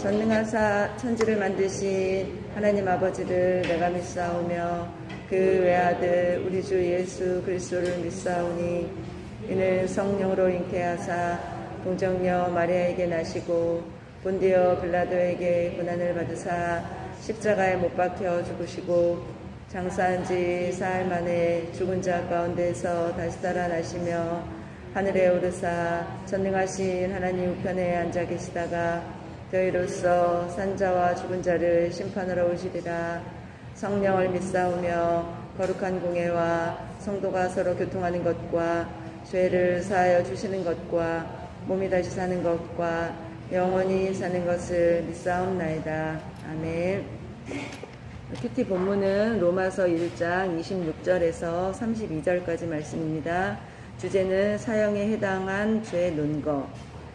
전능하사 천지를 만드신 하나님 아버지를 내가 믿사오며 그 외아들 우리 주 예수 그리스도를 믿사오니 이는 성령으로 잉태하사 동정녀 마리아에게 나시고 본디오 빌라도에게 고난을 받으사 십자가에 못 박혀 죽으시고 장사한 지 사흘 만에 죽은 자 가운데서 다시 살아나시며 하늘에 오르사 전능하신 하나님 우편에 앉아 계시다가 저희로서 산자와 죽은 자를 심판하러 오시리라. 성령을 믿사오며 거룩한 공예와 성도가 서로 교통하는 것과 죄를 사하여 주시는 것과 몸이 다시 사는 것과 영원히 사는 것을 믿사옵나이다. 아멘. 큐티 본문은 로마서 1장 26절에서 32절까지 말씀입니다. 주제는 사형에 해당한 죄 논거.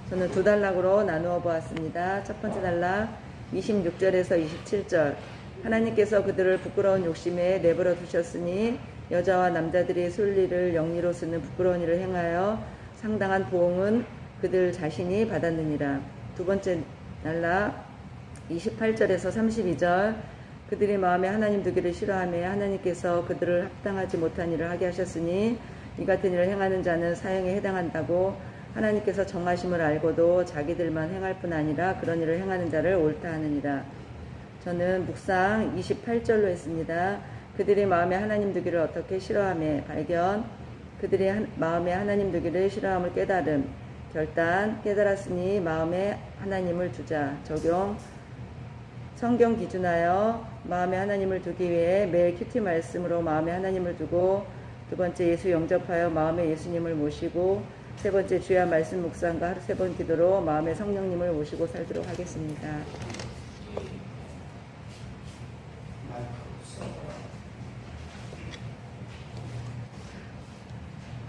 저는 두 단락으로 나누어 보았습니다. 첫 번째 단락 26절에서 27절. 하나님께서 그들을 부끄러운 욕심에 내버려 두셨으니 여자와 남자들이 순리를 영리로 쓰는 부끄러운 일을 행하여 상당한 보응은 그들 자신이 받았느니라. 두 번째 단락 28절에서 32절. 그들이 마음에 하나님 두기를 싫어하며 하나님께서 그들을 합당하지 못한 일을 하게 하셨으니 이 같은 일을 행하는 자는 사형에 해당한다고 하나님께서 정하심을 알고도 자기들만 행할 뿐 아니라 그런 일을 행하는 자를 옳다 하느니라. 저는 묵상 28절로 했습니다. 그들이 마음에 하나님 두기를 어떻게 싫어하며 발견. 그들이 마음에 하나님 두기를 싫어함을 깨달음. 결단. 깨달았으니 마음에 하나님을 두자. 적용. 성경 기준하여 마음에 하나님을 두기 위해 매일 큐티 말씀으로 마음에 하나님을 두고, 두 번째 예수 영접하여 마음에 예수님을 모시고, 세 번째 주야 말씀 묵상과 하루 3번 기도로 마음의 성령님을 모시고 살도록 하겠습니다.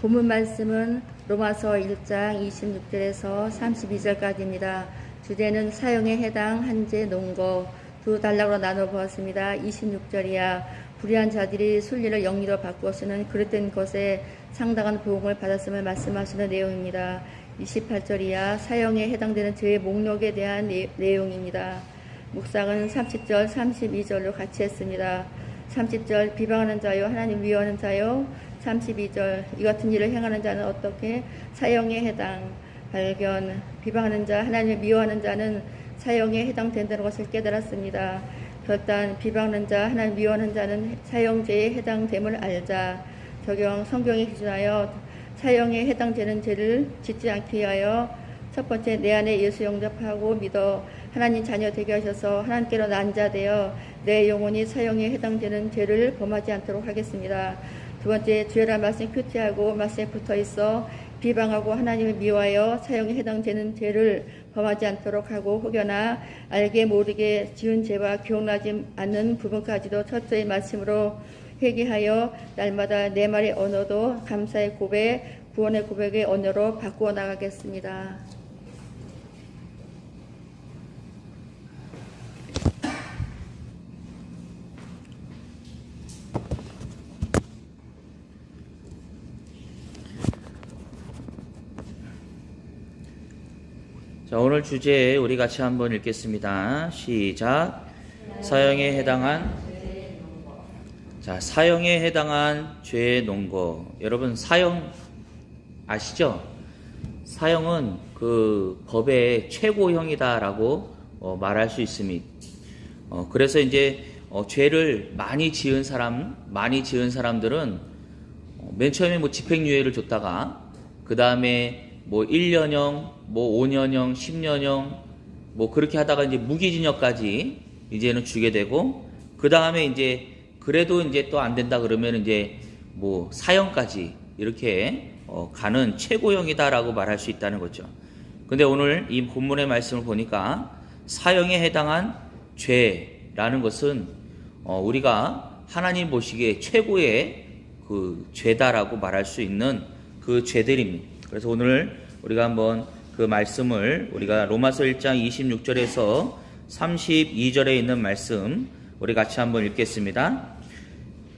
본문 말씀은 로마서 1장 26절에서 32절까지입니다. 주제는 사형에 해당한 죄 논거. 두 단락으로 나눠 보았습니다. 26절이야 불의한 자들이 순리를 영리로 바꾸어 쓰는 그릇된 것에 상당한 보응을 받았음을 말씀하시는 내용입니다. 28절이야 사형에 해당되는 죄의 목록에 대한 내용입니다. 묵상은 30절, 32절로 같이 했습니다. 30절 비방하는 자요 하나님 미워하는 자요. 32절 이 같은 일을 행하는 자는 어떻게 사형에 해당. 발견 비방하는 자 하나님을 미워하는 자는 사형에 해당된다는 것을 깨달았습니다. 결단 비방하는 자 하나님 미워하는 자는 사형죄에 해당됨을 알자. 적용 성경에 기준하여 사형에 해당되는 죄를 짓지 않기 위하여 첫 번째 내 안에 예수 영접하고 믿어 하나님 자녀 되게 하셔서 하나님께로 난자되어 내 영혼이 사형에 해당되는 죄를 범하지 않도록 하겠습니다. 두 번째 죄라 말씀 큐티하고 말씀에 붙어있어 비방하고 하나님을 미워하여 사형에 해당되는 죄를 범하지 않도록 하고, 혹여나 알게 모르게 지은 죄와 기억나지 않는 부분까지도 철저히 말씀으로 회개하여 날마다 내 말의 언어도 감사의 고백, 구원의 고백의 언어로 바꾸어 나가겠습니다. 자, 오늘 주제 우리 같이 한번 읽겠습니다. 시작. 사형에 해당한 사형에 해당한 죄의 논거. 여러분 사형 아시죠? 사형은 그 법의 최고형이다라고 말할 수 있습니다. 그래서 이제 죄를 많이 지은 사람들은 맨 처음에 집행유예를 줬다가 그 다음에 1년형, 5년형, 10년형, 그렇게 하다가 이제 무기징역까지 이제는 주게 되고, 그 다음에 이제, 그래도 이제 또 안 된다 그러면 이제 사형까지 이렇게 가는 최고형이다라고 말할 수 있다는 거죠. 근데 오늘 이 본문의 말씀을 보니까 사형에 해당한 죄라는 것은 우리가 하나님 보시기에 최고의 그 죄다라고 말할 수 있는 그 죄들입니다. 그래서 오늘 우리가 한번 그 말씀을 우리가 로마서 1장 26절에서 32절에 있는 말씀 우리 같이 한번 읽겠습니다.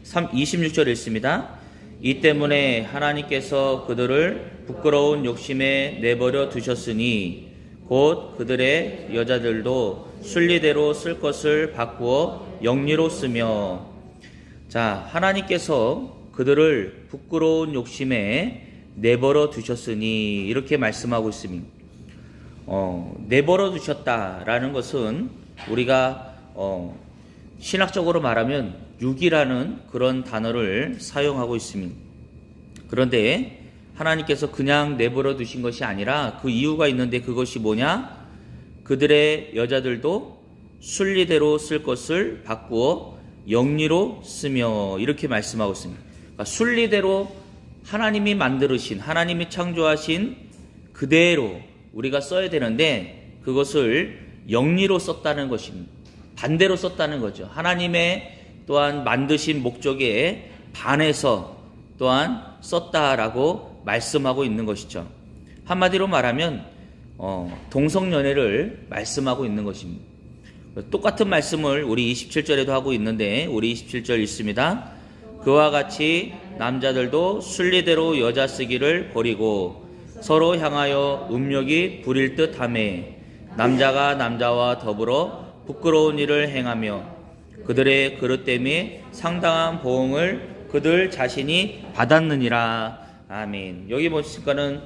26절 읽습니다. 이 때문에 하나님께서 그들을 부끄러운 욕심에 내버려 두셨으니 곧 그들의 여자들도 순리대로 쓸 것을 바꾸어 영리로 쓰며. 자, 하나님께서 그들을 부끄러운 욕심에 내버려 두셨으니 이렇게 말씀하고 있습니다. 내버려 두셨다라는 것은 우리가 신학적으로 말하면 육이라는 그런 단어를 사용하고 있습니다. 그런데 하나님께서 그냥 내버려 두신 것이 아니라 그 이유가 있는데, 그것이 뭐냐? 그들의 여자들도 순리대로 쓸 것을 바꾸어 영리로 쓰며 이렇게 말씀하고 있습니다. 그러니까 순리대로 하나님이 만드신, 하나님이 창조하신 그대로 우리가 써야 되는데, 그것을 영리로 썼다는 것입니다. 반대로 썼다는 거죠. 하나님의 또한 만드신 목적에 반해서 또한 썼다라고 말씀하고 있는 것이죠. 한마디로 말하면 동성연애를 말씀하고 있는 것입니다. 똑같은 말씀을 우리 27절에도 하고 있는데, 우리 27절 읽습니다. 그와 같이 남자들도 순리대로 여자 쓰기를 버리고 서로 향하여 음욕이 부릴 듯하매 남자가 남자와 더불어 부끄러운 일을 행하며 그들의 그릇됨이 상당한 보응을 그들 자신이 받았느니라. 아멘. 여기 보시니까는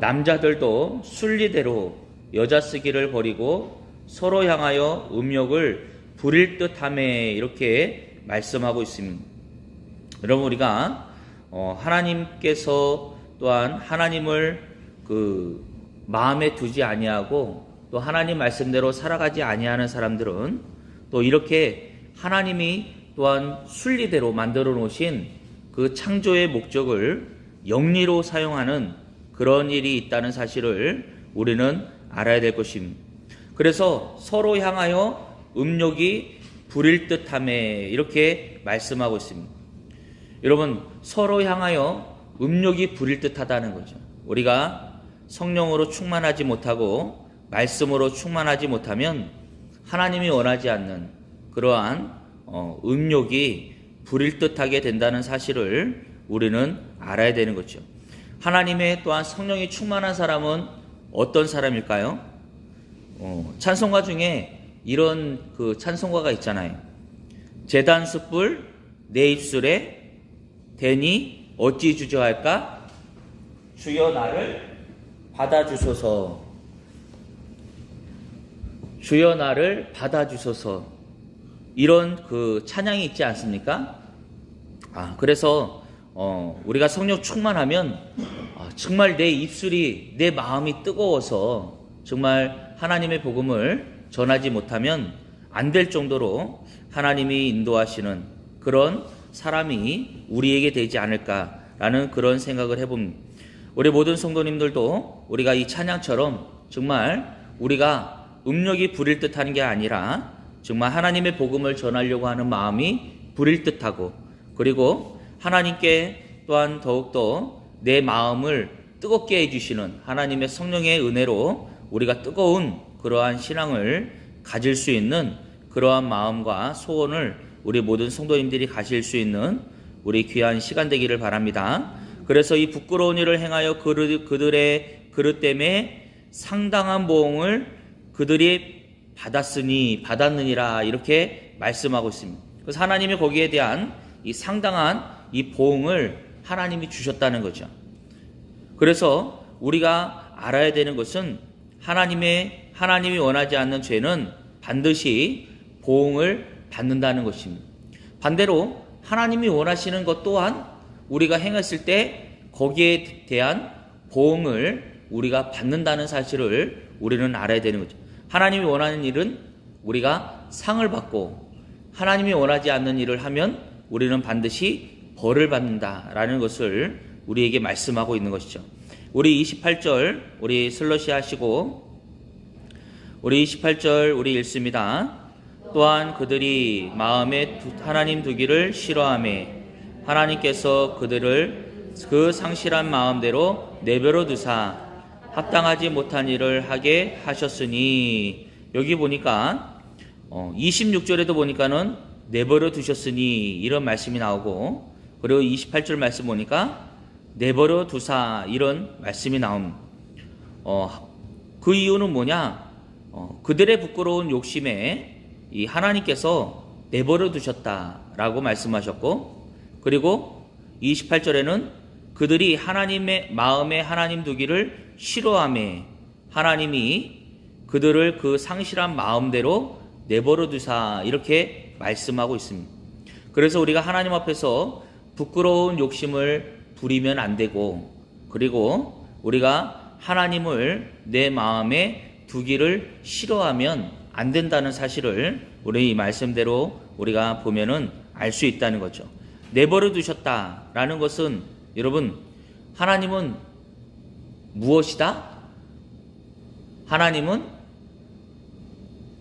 남자들도 순리대로 여자 쓰기를 버리고 서로 향하여 음욕을 부릴 듯하매 이렇게 말씀하고 있습니다. 여러분, 우리가 하나님께서 또한 하나님을 그 마음에 두지 아니하고 또 하나님 말씀대로 살아가지 아니하는 사람들은 또 이렇게 하나님이 또한 순리대로 만들어 놓으신 그 창조의 목적을 영리로 사용하는 그런 일이 있다는 사실을 우리는 알아야 될 것입니다. 그래서 서로 향하여 음욕이 부릴 듯하매 이렇게 말씀하고 있습니다. 여러분, 서로 향하여 음욕이 부릴 듯하다는 거죠. 우리가 성령으로 충만하지 못하고 말씀으로 충만하지 못하면 하나님이 원하지 않는 그러한 음욕이 부릴 듯하게 된다는 사실을 우리는 알아야 되는 거죠. 하나님의 또한 성령이 충만한 사람은 어떤 사람일까요? 찬송가 중에 이런 그 찬송가가 있잖아요. 제단 숯불 내 입술에 대니 어찌 주저할까? 주여 나를 받아주소서. 주여 나를 받아주소서. 이런 그 찬양이 있지 않습니까? 그래서 우리가 성령 충만하면 정말 내 입술이, 내 마음이 뜨거워서 정말 하나님의 복음을 전하지 못하면 안 될 정도로 하나님이 인도하시는 그런 사람이 우리에게 되지 않을까라는 그런 생각을 해봅니다. 우리 모든 성도님들도 우리가 이 찬양처럼 정말 우리가 음욕이 부릴 듯하는 게 아니라 정말 하나님의 복음을 전하려고 하는 마음이 부릴 듯하고, 그리고 하나님께 또한 더욱더 내 마음을 뜨겁게 해주시는 하나님의 성령의 은혜로 우리가 뜨거운 그러한 신앙을 가질 수 있는 그러한 마음과 소원을 우리 모든 성도님들이 가질 수 있는 우리 귀한 시간 되기를 바랍니다. 그래서 이 부끄러운 일을 행하여 그들의 그릇 때문에 상당한 보응을 그들이 받았느니라 이렇게 말씀하고 있습니다. 그래서 하나님이 거기에 대한 이 상당한 이 보응을 하나님이 주셨다는 거죠. 그래서 우리가 알아야 되는 것은 하나님이 원하지 않는 죄는 반드시 보응을 받는다는 것입니다. 반대로 하나님이 원하시는 것 또한 우리가 행했을 때 거기에 대한 보응을 우리가 받는다는 사실을 우리는 알아야 되는 거죠. 하나님이 원하는 일은 우리가 상을 받고, 하나님이 원하지 않는 일을 하면 우리는 반드시 벌을 받는다라는 것을 우리에게 말씀하고 있는 것이죠. 우리 28절 우리 슬러시 하시고 우리 28절 우리 읽습니다. 또한 그들이 마음에 하나님 두기를 싫어하매 하나님께서 그들을 그 상실한 마음대로 내버려 두사 합당하지 못한 일을 하게 하셨으니, 여기 보니까 26절에도 보니까는 내버려 두셨으니 이런 말씀이 나오고, 그리고 28절 말씀 보니까 내버려 두사 이런 말씀이 나옵니다. 그 이유는 뭐냐? 그들의 부끄러운 욕심에 이 하나님께서 내버려 두셨다라고 말씀하셨고, 그리고 28절에는 그들이 하나님의 마음에 하나님 두기를 싫어하며 하나님이 그들을 그 상실한 마음대로 내버려 두사, 이렇게 말씀하고 있습니다. 그래서 우리가 하나님 앞에서 부끄러운 욕심을 부리면 안 되고, 그리고 우리가 하나님을 내 마음에 두기를 싫어하면 안 된다는 사실을 우리 이 말씀대로 우리가 보면은 알 수 있다는 거죠. 내버려 두셨다라는 것은, 여러분, 하나님은 무엇이다? 하나님은,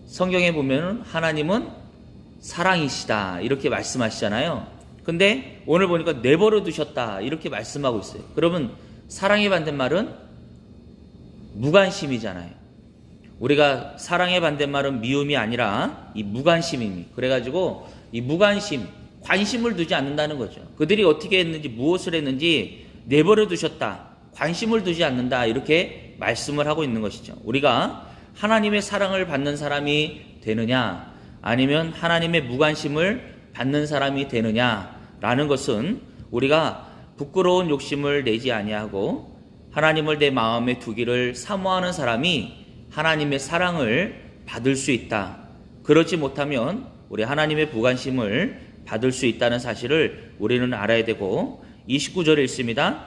성경에 보면은 하나님은 사랑이시다, 이렇게 말씀하시잖아요. 근데 오늘 보니까 내버려 두셨다, 이렇게 말씀하고 있어요. 그러면 사랑의 반대말은 무관심이잖아요. 우리가 사랑의 반대말은 미움이 아니라 이 무관심입니다. 그래가지고 이 무관심, 관심을 두지 않는다는 거죠. 그들이 어떻게 했는지, 무엇을 했는지 내버려 두셨다, 관심을 두지 않는다, 이렇게 말씀을 하고 있는 것이죠. 우리가 하나님의 사랑을 받는 사람이 되느냐, 아니면 하나님의 무관심을 받는 사람이 되느냐라는 것은, 우리가 부끄러운 욕심을 내지 아니하고 하나님을 내 마음에 두기를 사모하는 사람이 하나님의 사랑을 받을 수 있다. 그렇지 못하면 우리 하나님의 무관심을 받을 수 있다는 사실을 우리는 알아야 되고, 29절에 있습니다.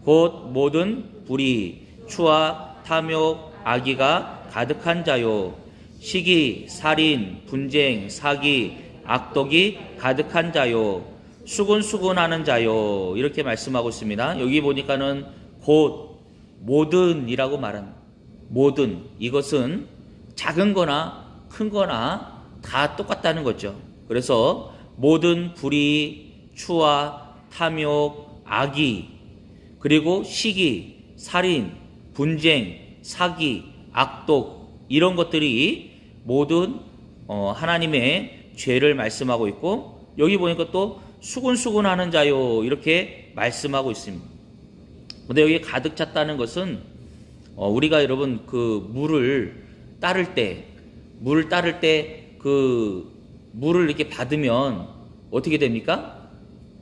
곧 모든 불의, 추악, 탐욕, 악의가 가득한 자요, 시기, 살인, 분쟁, 사기, 악독이 가득한 자요, 수군수군하는 자요, 이렇게 말씀하고 있습니다. 여기 보니까는 곧 모든이라고 말합니다. 모든, 이것은 작은 거나 큰 거나 다 똑같다는 거죠. 그래서 모든 불의, 추악, 탐욕, 악의, 그리고 시기, 살인, 분쟁, 사기, 악독, 이런 것들이 모든 하나님의 죄를 말씀하고 있고, 여기 보니까 또 수군수군하는 자요, 이렇게 말씀하고 있습니다. 근데 여기 가득 찼다는 것은, 우리가 여러분 그 물을 따를 때 그 물을 이렇게 받으면 어떻게 됩니까?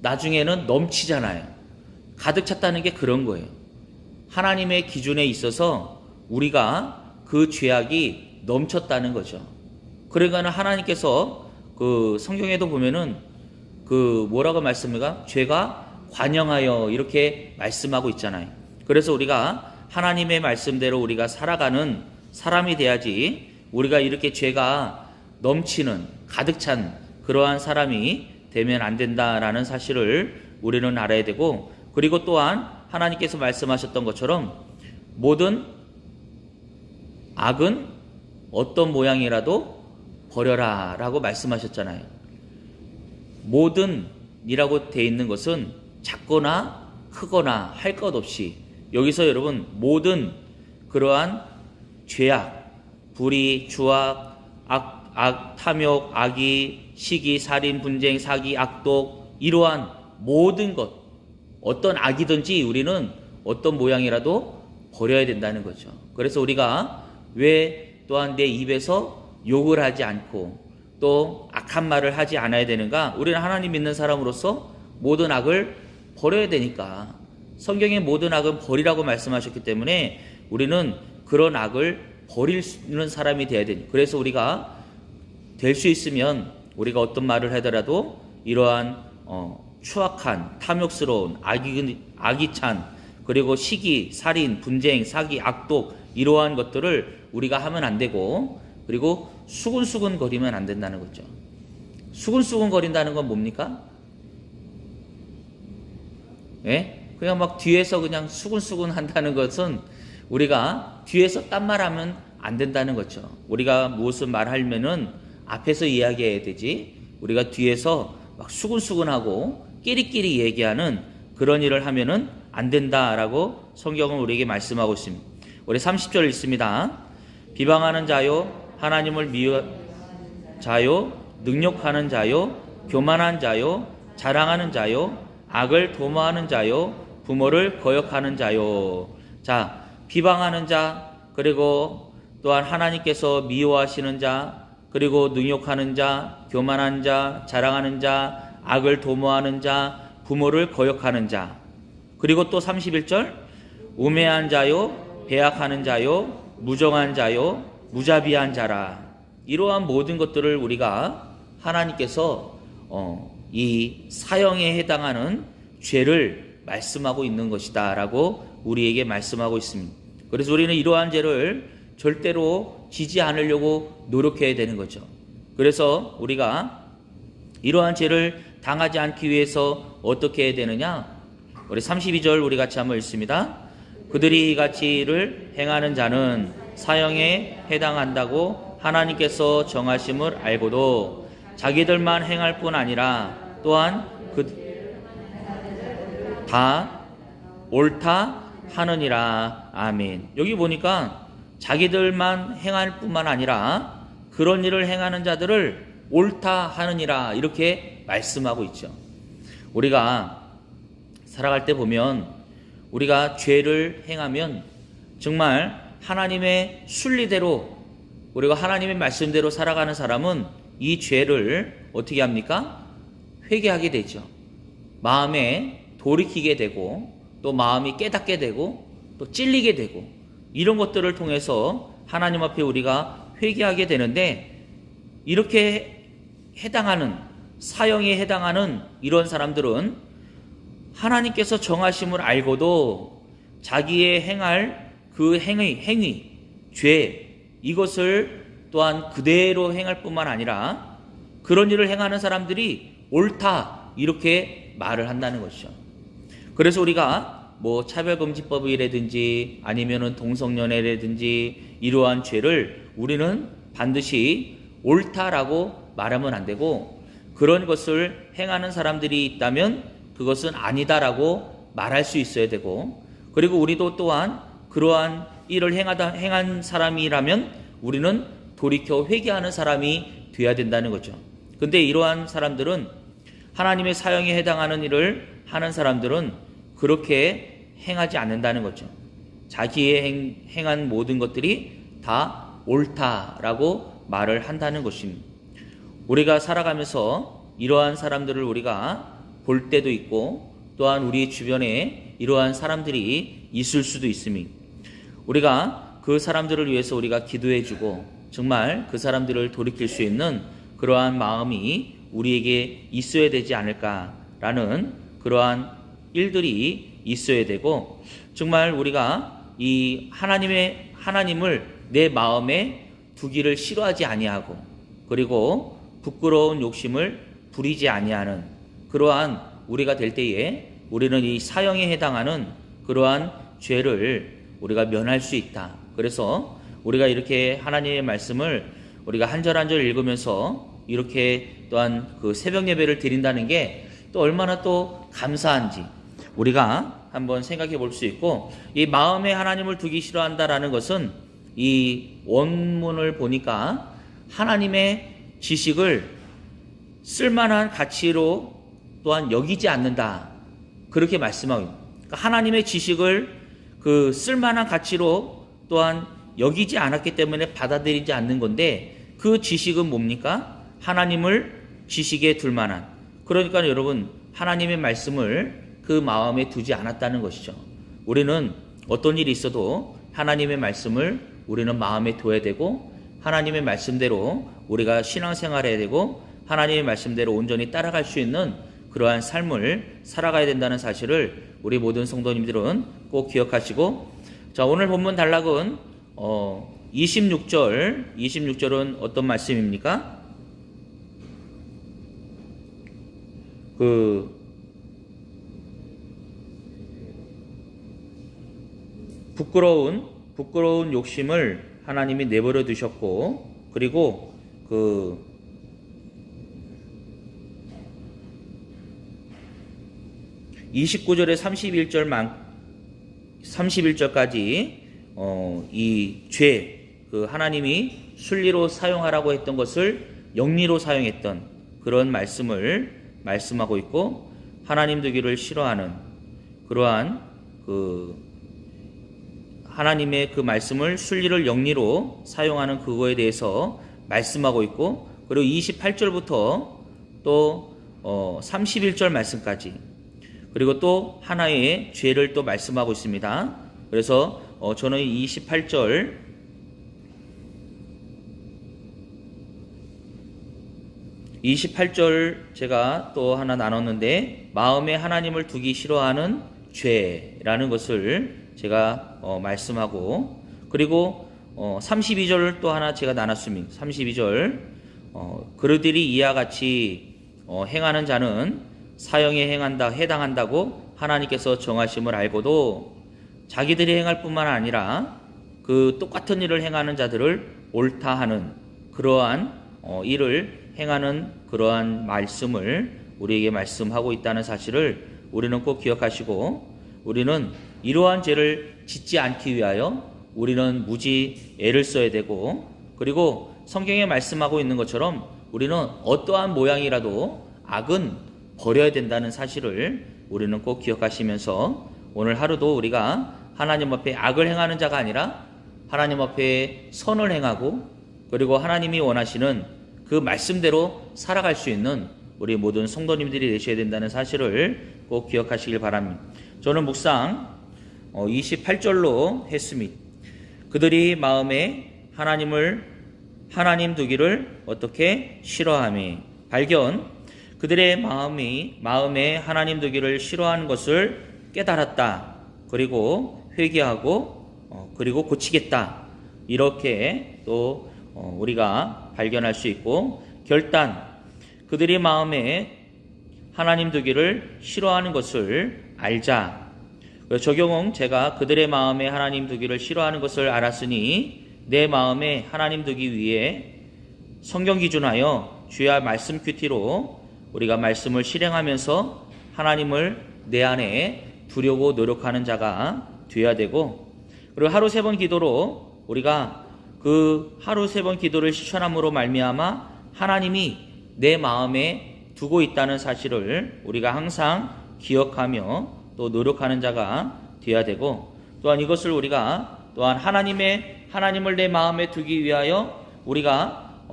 나중에는 넘치잖아요. 가득 찼다는 게 그런 거예요. 하나님의 기준에 있어서 우리가 그 죄악이 넘쳤다는 거죠. 그러니까 하나님께서 그 성경에도 보면은 그 뭐라고 말씀합니까? 죄가 관영하여, 이렇게 말씀하고 있잖아요. 그래서 우리가 하나님의 말씀대로 우리가 살아가는 사람이 돼야지, 우리가 이렇게 죄가 넘치는, 가득 찬 그러한 사람이 되면 안 된다라는 사실을 우리는 알아야 되고, 그리고 또한 하나님께서 말씀하셨던 것처럼 모든 악은 어떤 모양이라도 버려라 라고 말씀하셨잖아요. 모든이라고 되어 있는 것은 작거나 크거나 할 것 없이, 여기서 여러분 모든 그러한 죄악, 불의, 추악, 탐욕, 악의, 시기, 살인, 분쟁, 사기, 악독, 이러한 모든 것, 어떤 악이든지 우리는 어떤 모양이라도 버려야 된다는 거죠. 그래서 우리가 왜 또한 내 입에서 욕을 하지 않고 또 악한 말을 하지 않아야 되는가? 우리는 하나님 믿는 사람으로서 모든 악을 버려야 되니까. 성경의 모든 악은 버리라고 말씀하셨기 때문에 우리는 그런 악을 버리는 사람이 돼야 되니, 그래서 우리가 될 수 있으면 우리가 어떤 말을 하더라도 이러한 추악한, 탐욕스러운, 악이찬, 그리고 시기, 살인, 분쟁, 사기, 악독, 이러한 것들을 우리가 하면 안 되고, 그리고 수군수군 거리면 안 된다는 거죠. 수군수군 거린다는 건 뭡니까? 예? 그냥 막 뒤에서 그냥 수군수군 한다는 것은, 우리가 뒤에서 딴 말하면 안 된다는 거죠. 우리가 무엇을 말하면은 앞에서 이야기해야 되지, 우리가 뒤에서 막 수군수군하고 끼리끼리 얘기하는 그런 일을 하면은 안 된다라고 성경은 우리에게 말씀하고 있습니다. 우리 30절 읽습니다. 비방하는 자요, 하나님을 자요, 능욕하는 자요, 교만한 자요, 자랑하는 자요, 악을 도모하는 자요, 부모를 거역하는 자요. 자, 비방하는 자, 그 그리고 또한 하나님께서 미워하시는 자, 그리고 능욕하는 자, 교만한 자, 자랑하는 자, 악을 도모하는 자, 부모를 거역하는 자, 그리고 또 31절 우매한 자요, 배약하는 자요, 무정한 자요, 무자비한 자라. 이러한 모든 것들을 우리가 하나님께서 이 사형에 해당하는 죄를 말씀하고 있는 것이다 라고 우리에게 말씀하고 있습니다. 그래서 우리는 이러한 죄를 절대로 지지 않으려고 노력해야 되는 거죠. 그래서 우리가 이러한 죄를 당하지 않기 위해서 어떻게 해야 되느냐? 우리 32절 우리 같이 한번 읽습니다. 그들이 이같이 일을 행하는 자는 사형에 해당한다고 하나님께서 정하심을 알고도 자기들만 행할 뿐 아니라 또한 다 옳다 하느니라. 아멘. 여기 보니까 자기들만 행할 뿐만 아니라 그런 일을 행하는 자들을 옳다 하느니라 이렇게 말씀하고 있죠. 우리가 살아갈 때 보면 우리가 죄를 행하면 정말 하나님의 순리대로 우리가 하나님의 말씀대로 살아가는 사람은 이 죄를 어떻게 합니까? 회개하게 되죠. 마음에 돌이키게 되고 또 마음이 깨닫게 되고 또 찔리게 되고 이런 것들을 통해서 하나님 앞에 우리가 회개하게 되는데 이렇게 해당하는 사형에 해당하는 이런 사람들은 하나님께서 정하심을 알고도 자기의 행할 그 행위, 죄 이것을 또한 그대로 행할 뿐만 아니라 그런 일을 행하는 사람들이 옳다 이렇게 말을 한다는 것이죠. 그래서 우리가 뭐 차별금지법이라든지 아니면은 동성연애라든지 이러한 죄를 우리는 반드시 옳다라고 말하면 안 되고 그런 것을 행하는 사람들이 있다면 그것은 아니다라고 말할 수 있어야 되고 그리고 우리도 또한 그러한 일을 행한 사람이라면 우리는 돌이켜 회개하는 사람이 돼야 된다는 거죠. 근데 이러한 사람들은 하나님의 사형에 해당하는 일을 하는 사람들은 그렇게 행하지 않는다는 거죠. 자기의 행한 모든 것들이 다 옳다라고 말을 한다는 것입니다. 우리가 살아가면서 이러한 사람들을 우리가 볼 때도 있고 또한 우리 주변에 이러한 사람들이 있을 수도 있습니다. 우리가 그 사람들을 위해서 우리가 기도해주고 정말 그 사람들을 돌이킬 수 있는 그러한 마음이 우리에게 있어야 되지 않을까라는 그러한 일들이 있어야 되고 정말 우리가 이 하나님을 내 마음에 두기를 싫어하지 아니하고 그리고 부끄러운 욕심을 부리지 아니하는 그러한 우리가 될 때에 우리는 이 사형에 해당하는 그러한 죄를 우리가 면할 수 있다. 그래서 우리가 이렇게 하나님의 말씀을 우리가 한 절 한 절 읽으면서 이렇게 또한 그 새벽 예배를 드린다는 게 또 얼마나 또 감사한지 우리가 한번 생각해 볼 수 있고 이 마음에 하나님을 두기 싫어한다라는 것은 이 원문을 보니까 하나님의 지식을 쓸만한 가치로 또한 여기지 않는다. 그렇게 말씀하고 그러니까 하나님의 지식을 그 쓸만한 가치로 또한 여기지 않았기 때문에 받아들이지 않는 건데 그 지식은 뭡니까? 하나님을 지식에 둘 만한 그러니까 여러분 하나님의 말씀을 그 마음에 두지 않았다는 것이죠. 우리는 어떤 일이 있어도 하나님의 말씀을 우리는 마음에 둬야 되고 하나님의 말씀대로 우리가 신앙생활해야 되고 하나님의 말씀대로 온전히 따라갈 수 있는 그러한 삶을 살아가야 된다는 사실을 우리 모든 성도님들은 꼭 기억하시고 자 오늘 본문 단락은 26절은 어떤 말씀입니까? 부끄러운 욕심을 하나님이 내버려 두셨고 그리고 29절에 31절까지 이 죄, 하나님이 순리로 사용하라고 했던 것을 영리로 사용했던 그런 말씀을 말씀하고 있고 하나님 되기를 싫어하는 그러한 하나님의 그 말씀을 순리를 영리로 사용하는 그거에 대해서 말씀하고 있고, 그리고 28절부터 또 31절 말씀까지, 그리고 또 하나의 죄를 또 말씀하고 있습니다. 그래서 저는 28절 제가 또 하나 나눴는데, 마음에 하나님을 두기 싫어하는 죄라는 것을 제가 말씀하고, 그리고 32절을 또 하나 제가 나눴습니다. 32절, 그들이 이와 같이 행하는 자는 사형에 해당한다고 하나님께서 정하심을 알고도 자기들이 행할 뿐만 아니라 그 똑같은 일을 행하는 자들을 옳다 하는 그러한 일을 행하는 그러한 말씀을 우리에게 말씀하고 있다는 사실을 우리는 꼭 기억하시고, 우리는 이러한 죄를 짓지 않기 위하여 우리는 무지 애를 써야 되고, 그리고 성경에 말씀하고 있는 것처럼 우리는 어떠한 모양이라도 악은 버려야 된다는 사실을 우리는 꼭 기억하시면서, 오늘 하루도 우리가 하나님 앞에 악을 행하는 자가 아니라 하나님 앞에 선을 행하고, 그리고 하나님이 원하시는 그 말씀대로 살아갈 수 있는 우리 모든 성도님들이 되셔야 된다는 사실을 꼭 기억하시길 바랍니다. 저는 묵상 28절로 했습니다. 그들이 마음에 하나님 두기를 어떻게 싫어하며, 발견, 그들의 마음에 하나님 두기를 싫어하는 것을 깨달았다. 그리고 회개하고 그리고 고치겠다. 이렇게 또 우리가 발견할 수 있고, 결단, 그들이 마음에 하나님 두기를 싫어하는 것을 알자. 적용, 제가 그들의 마음에 하나님 두기를 싫어하는 것을 알았으니 내 마음에 하나님 두기 위해 성경 기준하여 주의 말씀 큐티로 우리가 말씀을 실행하면서 하나님을 내 안에 두려고 노력하는 자가 되어야 되고, 그리고 하루 3번 기도로 우리가 그 하루 3번 기도를 실천함으로 말미암아 하나님이 내 마음에 두고 있다는 사실을 우리가 항상 기억하며 또 노력하는 자가 되어야 되고, 또한 이것을 우리가 또한 하나님을 내 마음에 두기 위하여 우리가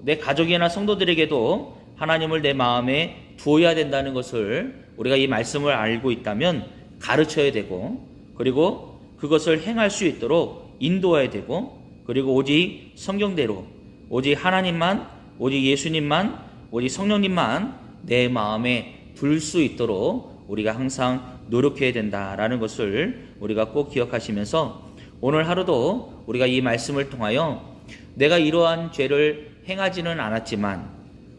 내 가족이나 성도들에게도 하나님을 내 마음에 두어야 된다는 것을 우리가 이 말씀을 알고 있다면 가르쳐야 되고, 그리고 그것을 행할 수 있도록 인도해야 되고, 그리고 오직 성경대로, 오직 하나님만, 오직 예수님만, 오직 성령님만 내 마음에 둘 수 있도록 우리가 항상 노력해야 된다라는 것을 우리가 꼭 기억하시면서, 오늘 하루도 우리가 이 말씀을 통하여 내가 이러한 죄를 행하지는 않았지만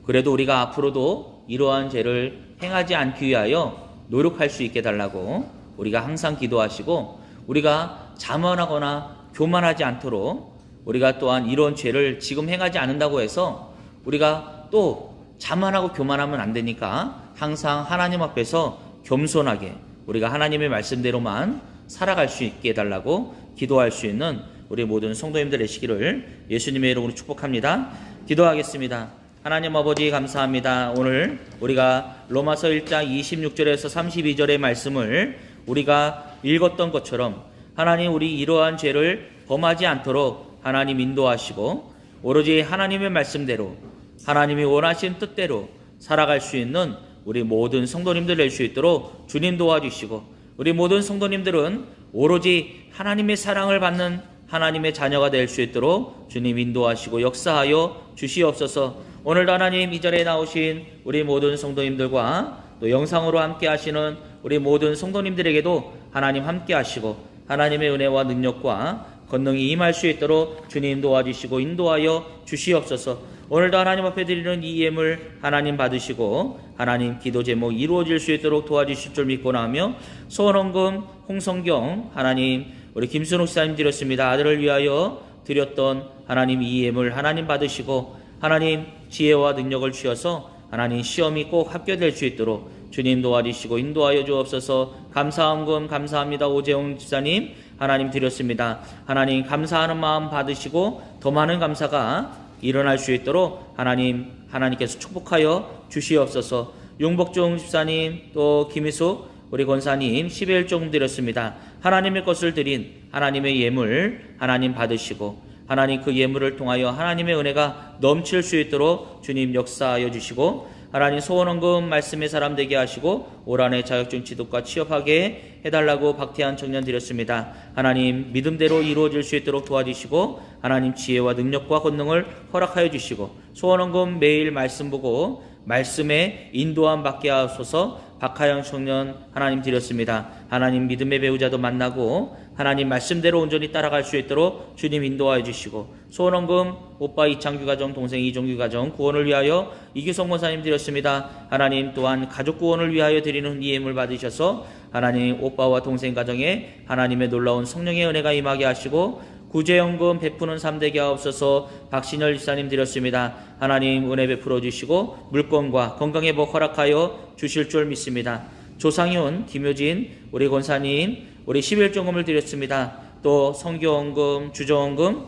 그래도 우리가 앞으로도 이러한 죄를 행하지 않기 위하여 노력할 수 있게 달라고 우리가 항상 기도하시고, 우리가 자만하거나 교만하지 않도록 우리가 또한 이런 죄를 지금 행하지 않는다고 해서 우리가 또 자만하고 교만하면 안 되니까 항상 하나님 앞에서 겸손하게 우리가 하나님의 말씀대로만 살아갈 수 있게 해달라고 기도할 수 있는 우리 모든 성도님들 되시기를 예수님의 이름으로 축복합니다. 기도하겠습니다. 하나님 아버지 감사합니다. 오늘 우리가 로마서 1장 26절에서 32절의 말씀을 우리가 읽었던 것처럼 하나님, 우리 이러한 죄를 범하지 않도록 하나님 인도하시고 오로지 하나님의 말씀대로 하나님이 원하신 뜻대로 살아갈 수 있는 우리 모든 성도님들 될 수 있도록 주님 도와주시고, 우리 모든 성도님들은 오로지 하나님의 사랑을 받는 하나님의 자녀가 될 수 있도록 주님 인도하시고 역사하여 주시옵소서. 오늘도 하나님 이 자리에 나오신 우리 모든 성도님들과 또 영상으로 함께 하시는 우리 모든 성도님들에게도 하나님 함께 하시고 하나님의 은혜와 능력과 권능이 임할 수 있도록 주님 도와주시고 인도하여 주시옵소서. 오늘도 하나님 앞에 드리는 이 예물 하나님 받으시고 하나님 기도 제목 이루어질 수 있도록 도와주실 줄 믿고 나며, 소원헌금 홍성경 하나님 우리 김순옥 지사님 드렸습니다. 아들을 위하여 드렸던 하나님 이 예물 하나님 받으시고 하나님 지혜와 능력을 주셔서 하나님 시험이 꼭 합격될 수 있도록 주님 도와주시고 인도하여 주옵소서. 감사헌금 감사합니다. 오재용 집사님 하나님 드렸습니다. 하나님 감사하는 마음 받으시고 더 많은 감사가 일어날 수 있도록 하나님께서 축복하여 주시옵소서. 용복종 집사님 또 김희숙 우리 권사님 11조금 드렸습니다. 하나님의 것을 드린 하나님의 예물 하나님 받으시고 하나님 그 예물을 통하여 하나님의 은혜가 넘칠 수 있도록 주님 역사하여 주시고 하나님 소원헌금 말씀의 사람 되게 하시고 올 한해 자격증 취득과 취업하게 해달라고 박태한 청년 드렸습니다. 하나님 믿음대로 이루어질 수 있도록 도와주시고 하나님 지혜와 능력과 권능을 허락하여 주시고 소원헌금 매일 말씀 보고 말씀에 인도함 받게 하소서. 박하영 청년 하나님 드렸습니다. 하나님 믿음의 배우자도 만나고 하나님 말씀대로 온전히 따라갈 수 있도록 주님 인도하여 주시고 소원헌금 오빠 이창규 가정 동생 이종규 가정 구원을 위하여 이규성 권사님 드렸습니다. 하나님 또한 가족 구원을 위하여 드리는 이 예물 받으셔서 하나님 오빠와 동생 가정에 하나님의 놀라운 성령의 은혜가 임하게 하시고 구제연금 베푸는 3대기 하옵소서. 박신열 집사님 드렸습니다. 하나님 은혜 베풀어 주시고 물건과 건강의 복 허락하여 주실 줄 믿습니다. 조상윤, 김효진, 우리 권사님 우리 11조금을 드렸습니다. 또 성교헌금, 주정헌금,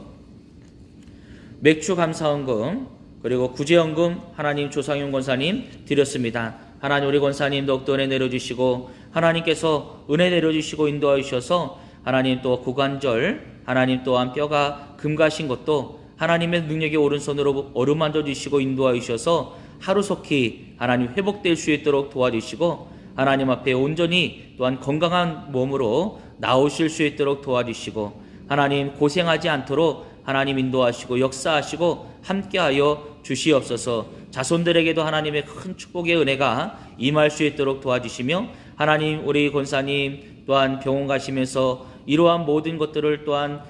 맥주 감사헌금 그리고 구제헌금 하나님 조상윤 권사님 드렸습니다. 하나님 우리 권사님 더욱더 은혜 내려주시고 하나님께서 은혜 내려주시고 인도하여 주셔서 하나님 또 고관절 하나님 또한 뼈가 금가신 것도 하나님의 능력의 오른손으로 어루만져 주시고 인도하여 주셔서 하루속히 하나님 회복될 수 있도록 도와주시고 하나님 앞에 온전히 또한 건강한 몸으로 나오실 수 있도록 도와주시고 하나님 고생하지 않도록 하나님 인도하시고 역사하시고 함께하여 주시옵소서. 자손들에게도 하나님의 큰 축복의 은혜가 임할 수 있도록 도와주시며 하나님 우리 권사님 또한 병원 가시면서 이러한 모든 것들을 또한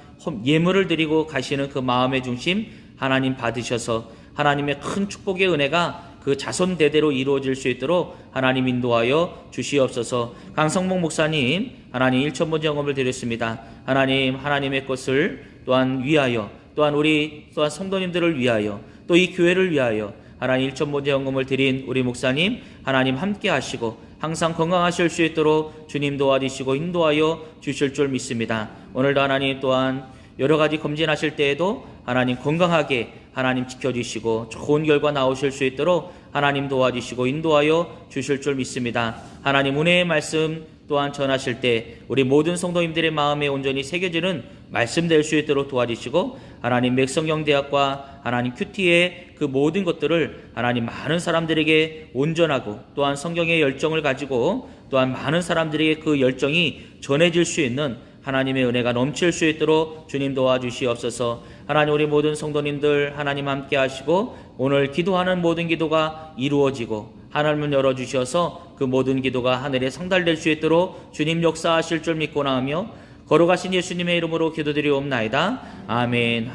예물을 드리고 가시는 그 마음의 중심 하나님 받으셔서 하나님의 큰 축복의 은혜가 그 자손 대대로 이루어질 수 있도록 하나님 인도하여 주시옵소서. 강성목 목사님 하나님 1,000번 영업을 드렸습니다. 하나님 하나님의 것을 또한 위하여 또한 우리 또한 성도님들을 위하여 또 이 교회를 위하여 하나님 1,000번 영업을 드린 우리 목사님 하나님 함께 하시고 항상 건강하실 수 있도록 주님 도와주시고 인도하여 주실 줄 믿습니다. 오늘도 하나님 또한 여러 가지 검진하실 때에도 하나님 건강하게 하나님 지켜주시고 좋은 결과 나오실 수 있도록 하나님 도와주시고 인도하여 주실 줄 믿습니다. 하나님 은혜의 말씀 또한 전하실 때 우리 모든 성도님들의 마음에 온전히 새겨지는 말씀 될 수 있도록 도와주시고 하나님 맥성경대학과 하나님 큐티의 그 모든 것들을 하나님 많은 사람들에게 온전하고 또한 성경의 열정을 가지고 또한 많은 사람들에게 그 열정이 전해질 수 있는 하나님의 은혜가 넘칠 수 있도록 주님 도와주시옵소서. 하나님 우리 모든 성도님들 하나님 함께 하시고 오늘 기도하는 모든 기도가 이루어지고 하늘문 열어주셔서 그 모든 기도가 하늘에 상달될 수 있도록 주님 역사하실 줄 믿고 나오며 거룩하신 예수님의 이름으로 기도드리옵나이다. 아멘.